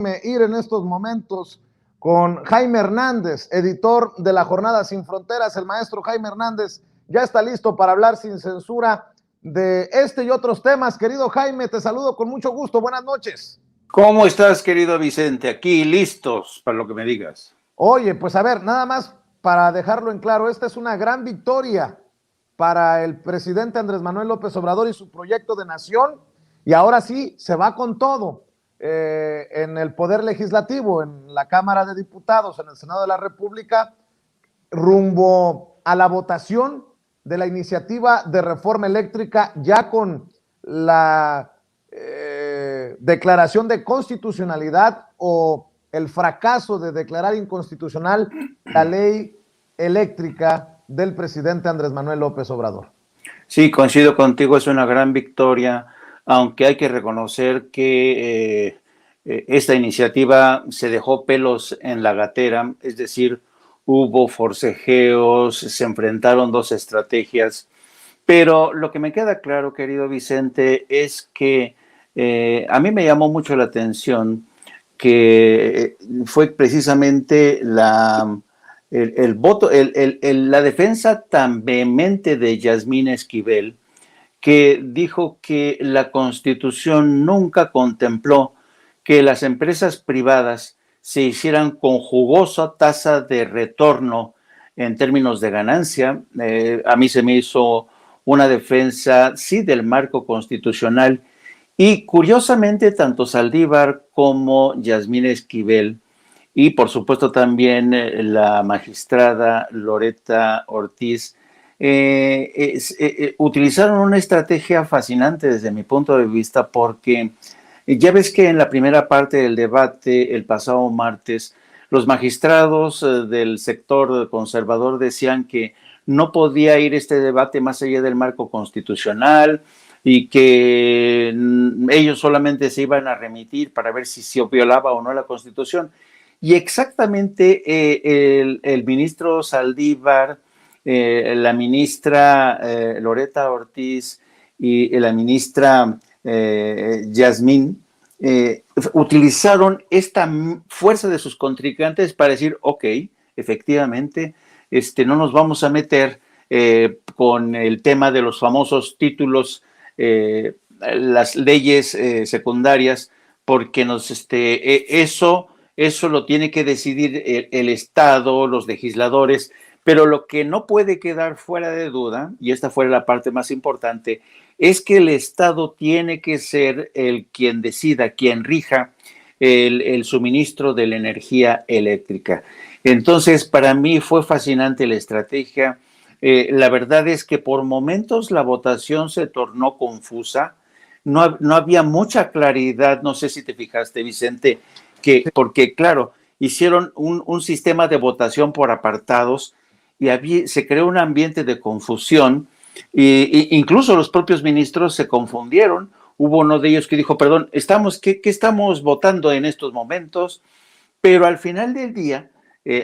Ir en estos momentos con Jaime Hernández, editor de La Jornada Sin Fronteras. El maestro Jaime Hernández ya está listo para hablar sin censura de este y otros temas. Querido Jaime, te saludo con mucho gusto. Buenas noches. ¿Cómo estás, querido Vicente? Aquí listos para lo que me digas. Oye, pues a ver, nada más para dejarlo en claro, esta es una gran victoria para el presidente Andrés Manuel López Obrador y su proyecto de nación, y ahora sí, se va con todo. En el Poder Legislativo, en la Cámara de Diputados, en el Senado de la República, rumbo a la votación de la iniciativa de reforma eléctrica, ya con la declaración de constitucionalidad o el fracaso de declarar inconstitucional la ley eléctrica del presidente Andrés Manuel López Obrador. Sí, coincido contigo, es una gran victoria, aunque hay que reconocer que esta iniciativa se dejó pelos en la gatera, es decir, hubo forcejeos, se enfrentaron dos estrategias, pero lo que me queda claro, querido Vicente, es que a mí me llamó mucho la atención que fue precisamente el voto, la defensa tan vehemente de Yasmín Esquivel, que dijo que la Constitución nunca contempló que las empresas privadas se hicieran con jugosa tasa de retorno en términos de ganancia. A mí se me hizo una defensa, sí, del marco constitucional, y curiosamente tanto Saldívar como Yasmín Esquivel y por supuesto también la magistrada Loreta Ortiz utilizaron una estrategia fascinante desde mi punto de vista, porque ya ves que en la primera parte del debate el pasado martes los magistrados del sector conservador decían que no podía ir este debate más allá del marco constitucional y que ellos solamente se iban a remitir para ver si se violaba o no la Constitución. Y exactamente el ministro Saldívar, la ministra Loreta Ortiz y la ministra Yasmín utilizaron esta fuerza de sus contrincantes para decir, ok, efectivamente, no nos vamos a meter con el tema de los famosos títulos, las leyes secundarias, porque eso lo tiene que decidir el Estado, los legisladores, pero lo que no puede quedar fuera de duda, y esta fue la parte más importante, es que el Estado tiene que ser el quien decida, quien rija el suministro de la energía eléctrica. Entonces, para mí fue fascinante la estrategia. La verdad es que por momentos la votación se tornó confusa, no había mucha claridad, no sé si te fijaste, Vicente, porque claro, hicieron un sistema de votación por apartados y se creó un ambiente de confusión y incluso los propios ministros se confundieron. Hubo uno de ellos que dijo, perdón, ¿qué estamos votando en estos momentos? Pero al final del día,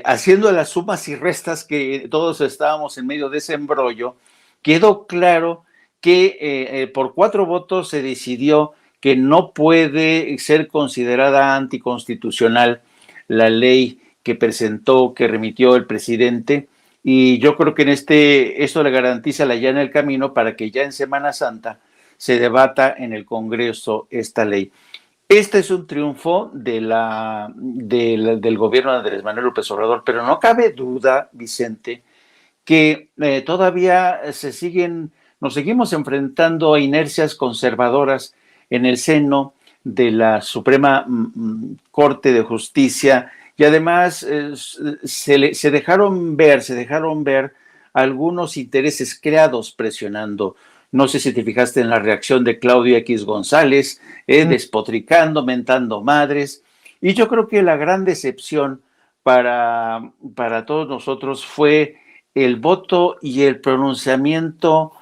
haciendo las sumas y restas que todos estábamos en medio de ese embrollo, quedó claro que por 4 votos se decidió que no puede ser considerada anticonstitucional la ley que remitió el presidente, y yo creo que eso le garantiza la llana el camino para que ya en Semana Santa se debata en el Congreso esta ley. Este es un triunfo del gobierno de Andrés Manuel López Obrador, pero no cabe duda, Vicente, que todavía nos seguimos enfrentando a inercias conservadoras en el seno de la Suprema Corte de Justicia, y además se dejaron ver algunos intereses creados presionando. No sé si te fijaste en la reacción de Claudio X González, despotricando, mentando madres, y yo creo que la gran decepción para todos nosotros fue el voto y el pronunciamiento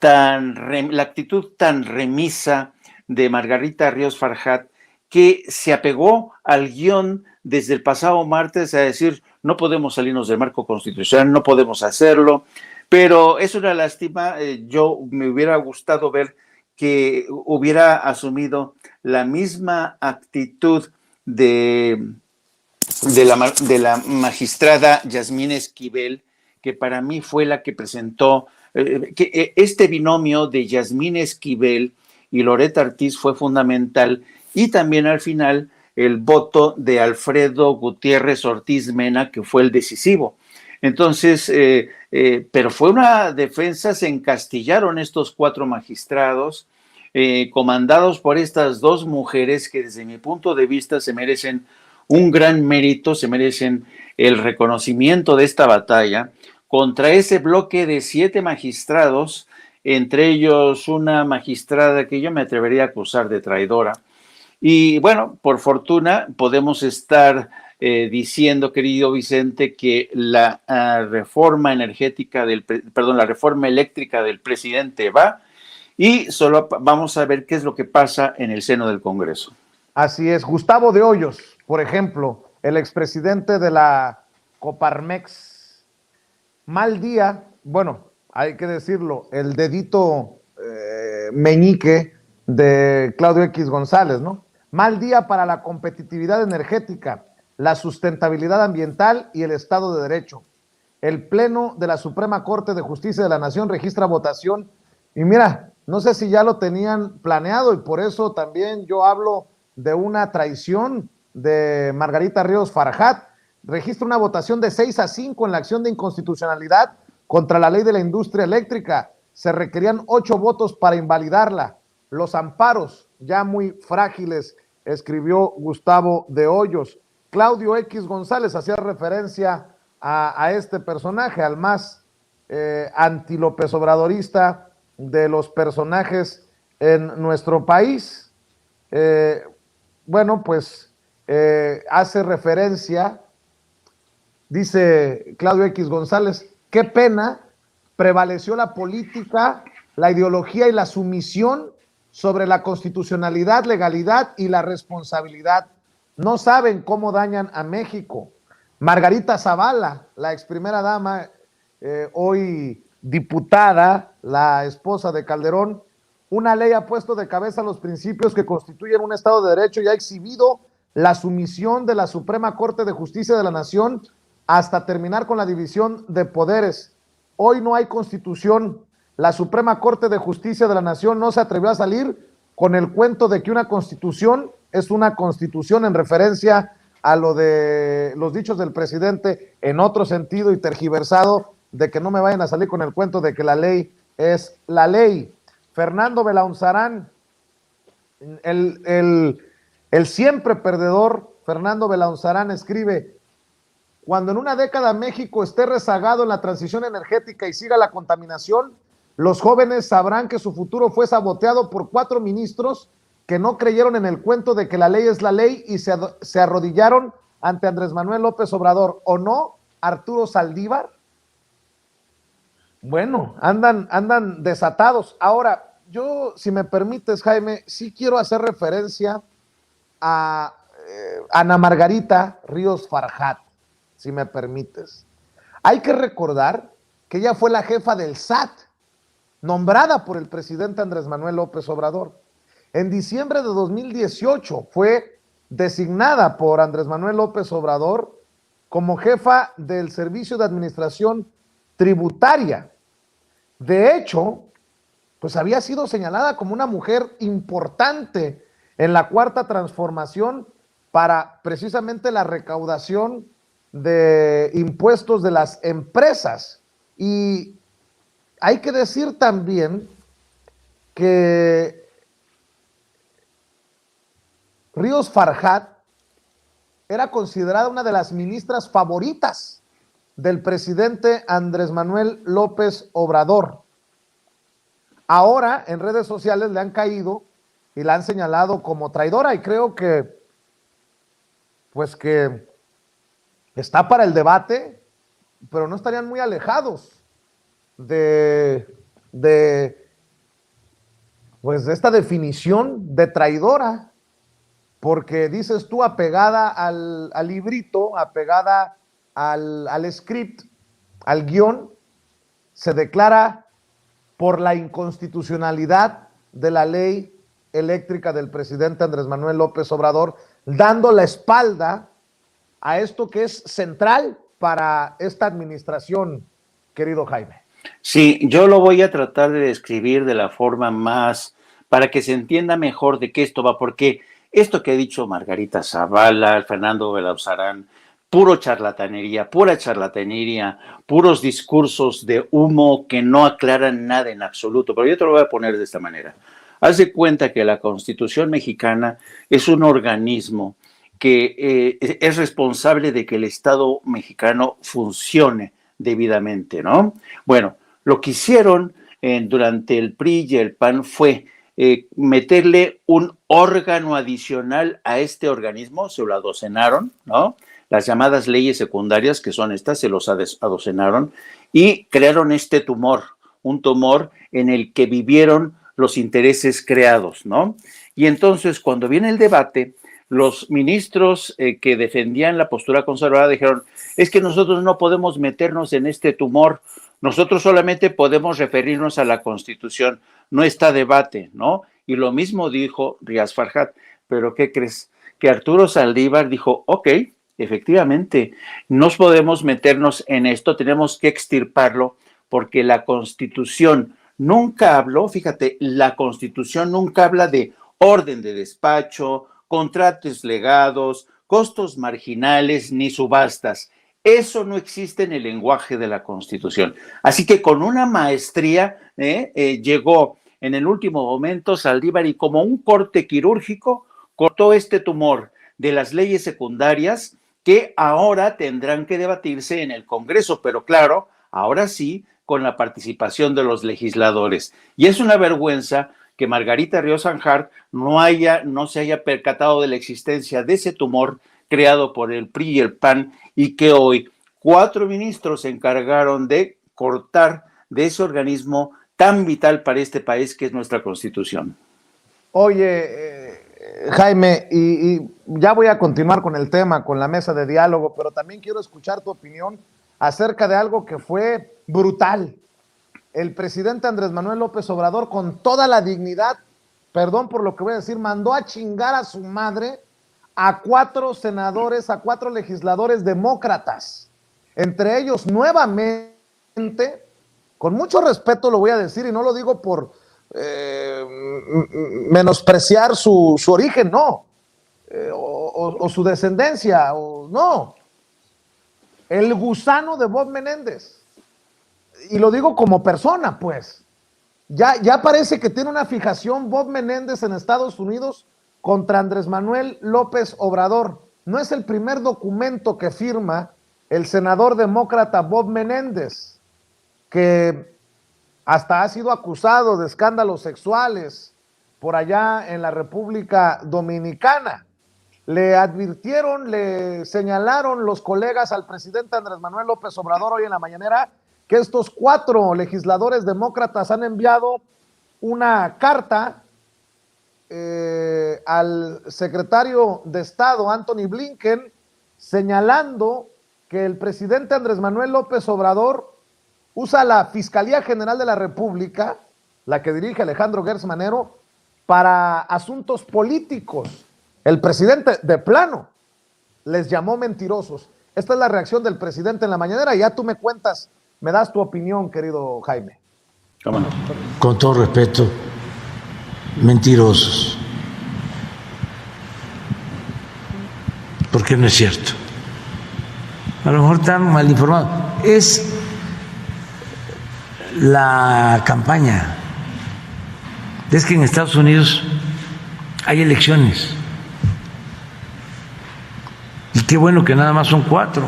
la actitud tan remisa de Margarita Ríos Farjat, que se apegó al guión desde el pasado martes a decir, no podemos salirnos del marco constitucional, no podemos hacerlo, pero es una lástima. Yo me hubiera gustado ver que hubiera asumido la misma actitud de, de la magistrada Yasmín Esquivel, que para mí fue la que presentó, este binomio de Yasmín Esquivel y Loret Ortiz fue fundamental, y también al final el voto de Alfredo Gutiérrez Ortiz Mena, que fue el decisivo. Entonces, pero fue una defensa, se encastillaron estos 4 magistrados, comandados por estas 2 mujeres que desde mi punto de vista se merecen un gran mérito, se merecen el reconocimiento de esta batalla contra ese bloque de 7 magistrados, entre ellos una magistrada que yo me atrevería a acusar de traidora. Y bueno, por fortuna podemos estar diciendo, querido Vicente, que la reforma energética la reforma eléctrica del presidente va, y solo vamos a ver qué es lo que pasa en el seno del Congreso. Así es. Gustavo de Hoyos, por ejemplo, el expresidente de la Coparmex, mal día, bueno, hay que decirlo, el dedito meñique de Claudio X González, ¿no? Mal día para la competitividad energética, la sustentabilidad ambiental y el Estado de Derecho. El Pleno de la Suprema Corte de Justicia de la Nación registra votación y mira, no sé si ya lo tenían planeado y por eso también yo hablo de una traición de Margarita Ríos Farjat. Registra una votación de 6-5 en la acción de inconstitucionalidad contra la ley de la industria eléctrica. Se requerían 8 votos para invalidarla. Los amparos, ya muy frágiles, escribió Gustavo de Hoyos. Claudio X González hacía referencia a este personaje, al más anti-López Obradorista de los personajes en nuestro país. Bueno, pues hace referencia, dice Claudio X González, qué pena, prevaleció la política, la ideología y la sumisión sobre la constitucionalidad, legalidad y la responsabilidad. No saben cómo dañan a México. Margarita Zavala, la ex primera dama, hoy diputada, la esposa de Calderón, una ley ha puesto de cabeza los principios que constituyen un Estado de Derecho y ha exhibido la sumisión de la Suprema Corte de Justicia de la Nación hasta terminar con la división de poderes. Hoy no hay constitución. La Suprema Corte de Justicia de la Nación no se atrevió a salir con el cuento de que una constitución es una constitución, en referencia a lo de los dichos del presidente en otro sentido y tergiversado, de que no me vayan a salir con el cuento de que la ley es la ley. Fernando Belaunzarán, el siempre perdedor Fernando Belaunzarán escribe: cuando en una década México esté rezagado en la transición energética y siga la contaminación, los jóvenes sabrán que su futuro fue saboteado por 4 ministros que no creyeron en el cuento de que la ley es la ley y se arrodillaron ante Andrés Manuel López Obrador. ¿O no, Arturo Saldívar? Bueno, andan desatados. Ahora, yo, si me permites, Jaime, sí quiero hacer referencia a Ana Margarita Ríos Farjat, si me permites. Hay que recordar que ella fue la jefa del SAT, nombrada por el presidente Andrés Manuel López Obrador. En diciembre de 2018 fue designada por Andrés Manuel López Obrador como jefa del Servicio de Administración Tributaria. De hecho, pues había sido señalada como una mujer importante en la Cuarta Transformación para precisamente la recaudación de impuestos de las empresas. Y hay que decir también que Ríos Farjat era considerada una de las ministras favoritas del presidente Andrés Manuel López Obrador. Ahora en redes sociales le han caído y la han señalado como traidora, y creo que pues que está para el debate, pero no estarían muy alejados de esta definición de traidora, porque dices tú, apegada al librito, apegada al script, al guión, se declara por la inconstitucionalidad de la ley eléctrica del presidente Andrés Manuel López Obrador, dando la espalda a esto que es central para esta administración, querido Jaime. Sí, yo lo voy a tratar de describir de la forma más, para que se entienda mejor de qué esto va, porque esto que ha dicho Margarita Zavala, Fernando Belauzarán, pura charlatanería, puros discursos de humo que no aclaran nada en absoluto, pero yo te lo voy a poner de esta manera. Haz de cuenta que la Constitución mexicana es un organismo que es responsable de que el Estado mexicano funcione debidamente, ¿no? Bueno, lo que hicieron durante el PRI y el PAN fue meterle un órgano adicional a este organismo, se lo adocenaron, ¿no? Las llamadas leyes secundarias, que son estas, se los adocenaron y crearon este tumor, un tumor en el que vivieron los intereses creados, ¿no? Y entonces, cuando viene el debate, los ministros que defendían la postura conservadora dijeron, es que nosotros no podemos meternos en este tumor, nosotros solamente podemos referirnos a la Constitución, no está debate, ¿no? Y lo mismo dijo Ríaz Farjat, pero ¿qué crees? Que Arturo Saldívar dijo, ok, efectivamente, no podemos meternos en esto, tenemos que extirparlo, porque la Constitución nunca habló, fíjate, la Constitución nunca habla de orden de despacho, contratos legados, costos marginales ni subastas. Eso no existe en el lenguaje de la Constitución. Así que con una maestría llegó en el último momento Saldívar y como un corte quirúrgico cortó este tumor de las leyes secundarias que ahora tendrán que debatirse en el Congreso, pero claro, ahora sí, con la participación de los legisladores. Y es una vergüenza que Margarita Ríos Anjar no se haya percatado de la existencia de ese tumor creado por el PRI y el PAN y que hoy 4 ministros se encargaron de cortar de ese organismo tan vital para este país que es nuestra Constitución. Oye, Jaime, y ya voy a continuar con el tema, con la mesa de diálogo, pero también quiero escuchar tu opinión acerca de algo que fue brutal. El presidente Andrés Manuel López Obrador, con toda la dignidad, perdón por lo que voy a decir, mandó a chingar a su madre a 4 senadores, a 4 legisladores demócratas. Entre ellos, nuevamente, con mucho respeto lo voy a decir, y no lo digo por menospreciar su origen, no, o su descendencia, no. El gusano de Bob Menéndez. Y lo digo como persona, pues. Ya parece que tiene una fijación Bob Menéndez en Estados Unidos contra Andrés Manuel López Obrador. No es el primer documento que firma el senador demócrata Bob Menéndez, que hasta ha sido acusado de escándalos sexuales por allá en la República Dominicana. Le advirtieron, le señalaron los colegas al presidente Andrés Manuel López Obrador hoy en la mañanera que estos 4 legisladores demócratas han enviado una carta al secretario de Estado, Anthony Blinken, señalando que el presidente Andrés Manuel López Obrador usa la Fiscalía General de la República, la que dirige Alejandro Gertz Manero, para asuntos políticos. El presidente, de plano, les llamó mentirosos. Esta es la reacción del presidente en la mañanera. Ya tú me cuentas, me das tu opinión, querido Jaime. ¿Cómo no? Con todo respeto, mentirosos. Porque no es cierto. A lo mejor están mal informados. Es la campaña. Es que en Estados Unidos hay elecciones. Y qué bueno que nada más son 4.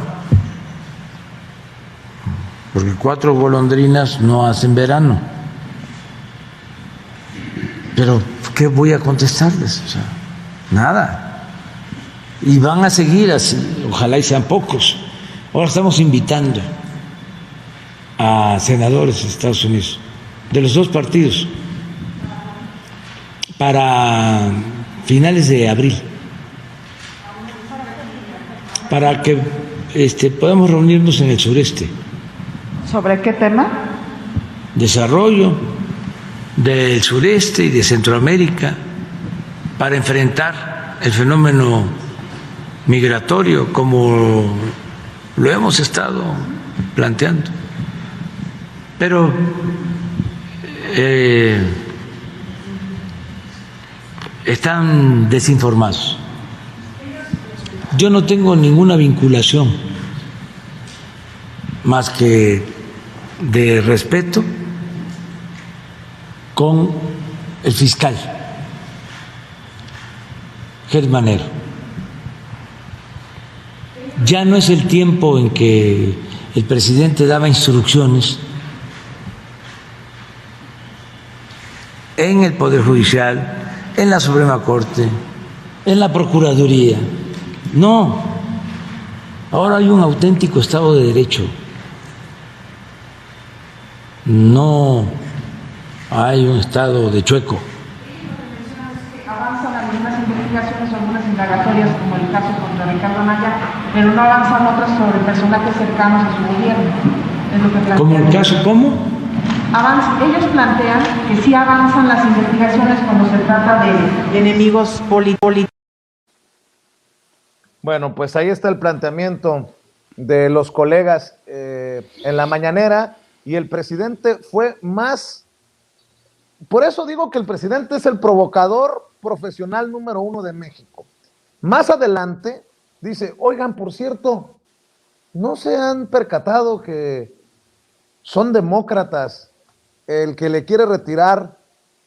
Porque 4 golondrinas no hacen verano. Pero, ¿qué voy a contestarles? O sea, nada. Y van a seguir así, ojalá y sean pocos. Ahora estamos invitando a senadores de Estados Unidos, de los 2 partidos, para finales de abril, para que podamos reunirnos en el sureste. ¿Sobre qué tema? Desarrollo del sureste y de Centroamérica para enfrentar el fenómeno migratorio, como lo hemos estado planteando. Pero están desinformados. Yo no tengo ninguna vinculación más que de respeto con el fiscal Gertz Manero. Ya no es el tiempo en que el presidente daba instrucciones en el Poder Judicial, en la Suprema Corte, en la Procuraduría. No, ahora hay un auténtico Estado de Derecho. No hay un estado de chueco. Avanzan algunas investigaciones o algunas indagatorias, como el caso contra Ricardo Anaya, pero no avanzan otras sobre personajes cercanos a su gobierno. Es lo que plantean. ¿Cómo el caso cómo? Ellos plantean que sí avanzan las investigaciones cuando se trata de enemigos políticos. Bueno, pues ahí está el planteamiento de los colegas en la mañanera, y el presidente fue más. Por eso digo que el presidente es el provocador profesional número 1 de México. Más adelante dice: oigan, por cierto, ¿no se han percatado que son demócratas el que le quiere retirar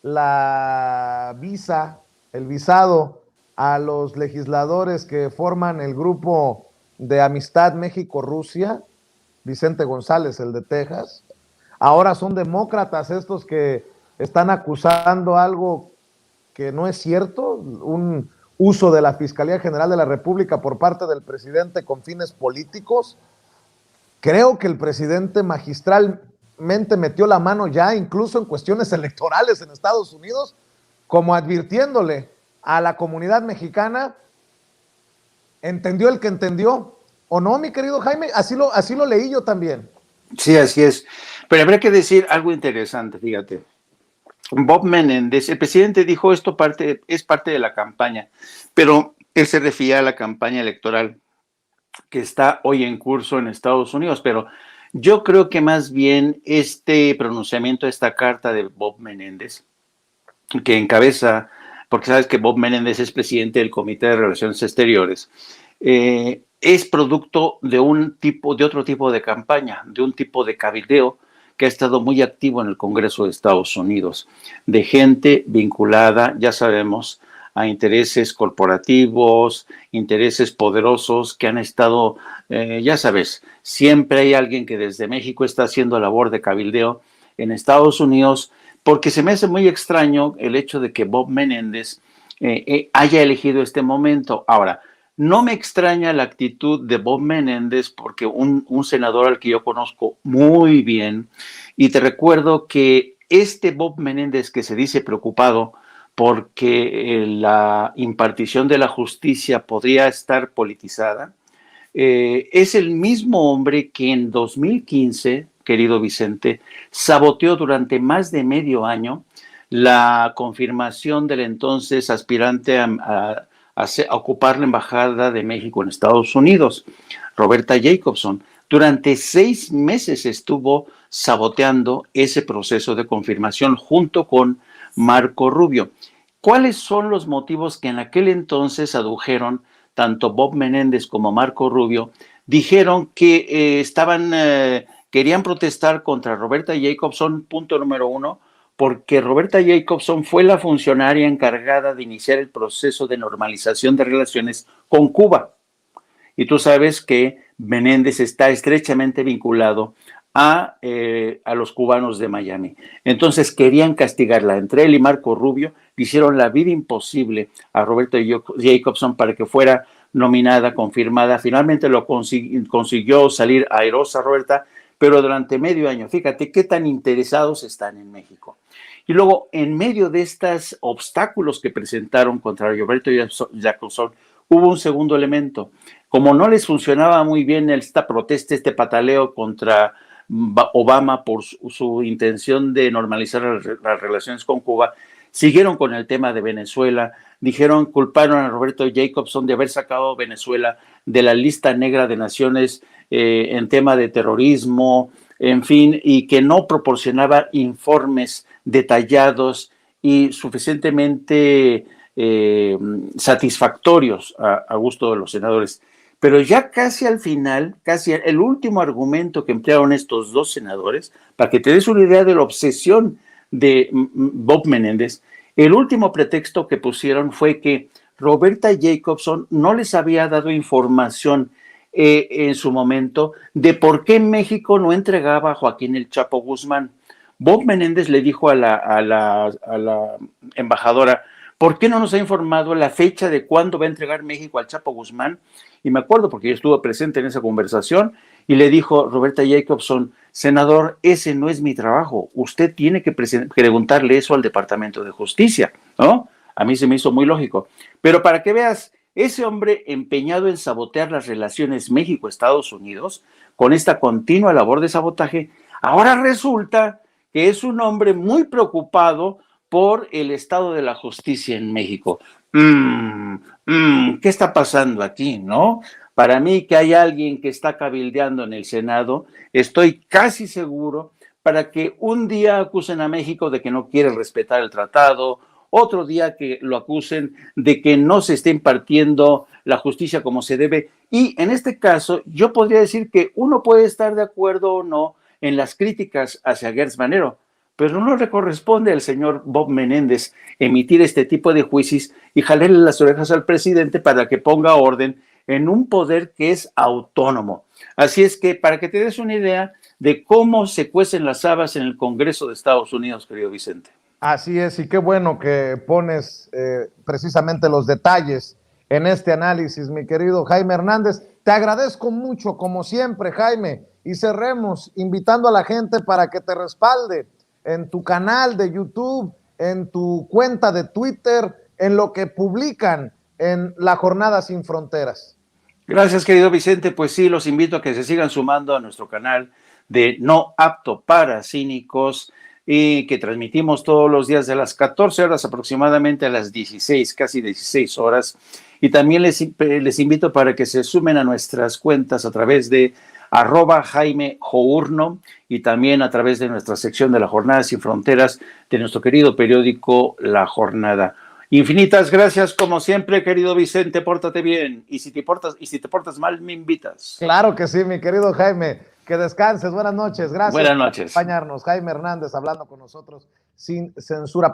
la visa, el visado a los legisladores que forman el grupo de amistad México-Rusia? Vicente González, el de Texas. Ahora son demócratas estos que están acusando algo que no es cierto, un uso de la Fiscalía General de la República por parte del presidente con fines políticos. Creo que el presidente magistralmente metió la mano ya incluso en cuestiones electorales en Estados Unidos, como advirtiéndole a la comunidad mexicana. ¿Entendió el que entendió? ¿O no, mi querido Jaime? Así lo leí yo también. Sí, así es. Pero habría que decir algo interesante, fíjate. Bob Menéndez, el presidente dijo esto es parte de la campaña, pero él se refería a la campaña electoral que está hoy en curso en Estados Unidos, pero yo creo que más bien este pronunciamiento, esta carta de Bob Menéndez, que encabeza, porque sabes que Bob Menéndez es presidente del Comité de Relaciones Exteriores, es producto de otro tipo de campaña, de un tipo de cabildeo que ha estado muy activo en el Congreso de Estados Unidos, de gente vinculada, ya sabemos, a intereses corporativos, intereses poderosos que han estado, ya sabes, siempre hay alguien que desde México está haciendo labor de cabildeo en Estados Unidos, porque se me hace muy extraño el hecho de que Bob Menéndez haya elegido este momento. Ahora, no me extraña la actitud de Bob Menéndez, porque un senador al que yo conozco muy bien, y te recuerdo que este Bob Menéndez que se dice preocupado porque la impartición de la justicia podría estar politizada, es el mismo hombre que en 2015, querido Vicente, saboteó durante más de medio año la confirmación del entonces aspirante a ocupar la embajada de México en Estados Unidos, Roberta Jacobson. Durante 6 meses estuvo saboteando ese proceso de confirmación junto con Marco Rubio. ¿Cuáles son los motivos que en aquel entonces adujeron tanto Bob Menéndez como Marco Rubio? Dijeron que querían protestar contra Roberta Jacobson, punto número 1, porque Roberta Jacobson fue la funcionaria encargada de iniciar el proceso de normalización de relaciones con Cuba. Y tú sabes que Menéndez está estrechamente vinculado a los cubanos de Miami. Entonces querían castigarla. Entre él y Marco Rubio le hicieron la vida imposible a Roberta Jacobson para que fuera nominada, confirmada. Finalmente lo consiguió salir airosa Roberta, pero durante medio año. Fíjate qué tan interesados están en México. Y luego, en medio de estos obstáculos que presentaron contra Roberto Jacobson, hubo un segundo elemento. Como no les funcionaba muy bien esta protesta, este pataleo contra Obama por su intención de normalizar las relaciones con Cuba, siguieron con el tema de Venezuela, culparon a Roberto Jacobson de haber sacado a Venezuela de la lista negra de naciones en tema de terrorismo, en fin, y que no proporcionaba informes detallados y suficientemente satisfactorios a gusto de los senadores. Pero ya casi al final, casi el último argumento que emplearon estos dos senadores, para que te des una idea de la obsesión de Bob Menéndez, el último pretexto que pusieron fue que Roberta Jacobson no les había dado información en su momento de por qué México no entregaba a Joaquín El Chapo Guzmán. Bob Menéndez le dijo a la embajadora, ¿por qué no nos ha informado la fecha de cuándo va a entregar México al Chapo Guzmán? Y me acuerdo porque yo estuve presente en esa conversación y le dijo Roberta Jacobson, senador, ese no es mi trabajo, usted tiene que preguntarle eso al Departamento de Justicia, ¿no? A mí se me hizo muy lógico. Pero para que veas, ese hombre empeñado en sabotear las relaciones México-Estados Unidos, con esta continua labor de sabotaje, ahora resulta que es un hombre muy preocupado por el estado de la justicia en México. ¿Qué está pasando aquí, no? Para mí que hay alguien que está cabildeando en el Senado, estoy casi seguro, para que un día acusen a México de que no quiere respetar el tratado, otro día que lo acusen de que no se está impartiendo la justicia como se debe. Y en este caso, yo podría decir que uno puede estar de acuerdo o no en las críticas hacia Gertz Manero, pero no le corresponde al señor Bob Menéndez emitir este tipo de juicios y jalarle las orejas al presidente para que ponga orden en un poder que es autónomo. Así es que, para que te des una idea de cómo se cuecen las habas en el Congreso de Estados Unidos, querido Vicente. Así es, y qué bueno que pones precisamente los detalles en este análisis, mi querido Jaime Hernández. Te agradezco mucho, como siempre, Jaime, y cerremos invitando a la gente para que te respalde en tu canal de YouTube, en tu cuenta de Twitter, en lo que publican en la Jornada Sin Fronteras. Gracias, querido Vicente. Pues sí, los invito a que se sigan sumando a nuestro canal de No Apto para Cínicos, y que transmitimos todos los días de las 14 horas aproximadamente a las 16, casi 16 horas. Y también les invito para que se sumen a nuestras cuentas a través de @Jaime Journo y también a través de nuestra sección de la Jornada Sin Fronteras de nuestro querido periódico La Jornada. Infinitas gracias, como siempre, querido Vicente, pórtate bien. Y si te portas mal, me invitas. Claro que sí, mi querido Jaime. Que descanses. Buenas noches. Gracias Buenas noches por acompañarnos. Jaime Hernández hablando con nosotros sin censura.